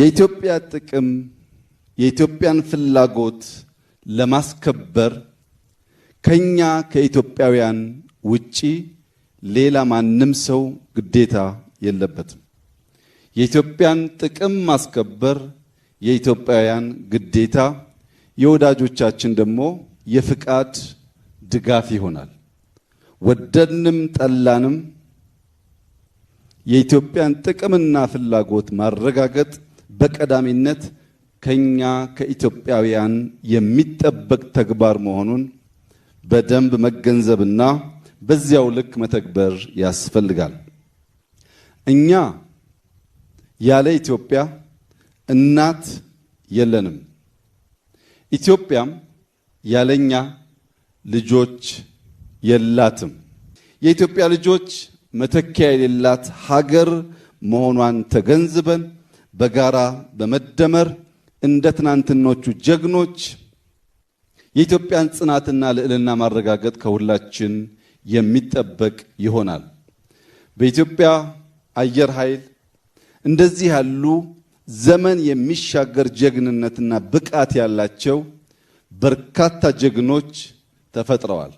የኢትዮጵያ ጥቅም የኢትዮጵያን ፍላጎት ለማስከበር ከኛ ከኢትዮጵያውያን ውጪ ሌላ ማንም ሰው ግዴታ የለበትም። የኢትዮጵያን ጥቅም ማስከበር የኢትዮጵያውያን ግዴታ፣ የወዳጆቻችን ደግሞ የፍቃድ ድጋፍ ይሆናል። ወደድንም ጠላንም የኢትዮጵያን ጥቅምና ፍላጎት ማረጋገጥ በቀዳሚነት ከኛ ከኢትዮጵያውያን የሚጠበቅ ተግባር መሆኑን በደንብ መገንዘብና በዚያው ልክ መተግበር ያስፈልጋል። እኛ ያለ ኢትዮጵያ እናት የለንም። ኢትዮጵያም ያለኛ ልጆች የላትም። የኢትዮጵያ ልጆች መተኪያ የሌላት ሀገር መሆኗን ተገንዝበን በጋራ በመደመር እንደ ትናንትኖቹ ጀግኖች የኢትዮጵያን ጽናትና ልዕልና ማረጋገጥ ከሁላችን የሚጠበቅ ይሆናል። በኢትዮጵያ አየር ኃይል እንደዚህ ያሉ ዘመን የሚሻገር ጀግንነትና ብቃት ያላቸው በርካታ ጀግኖች ተፈጥረዋል።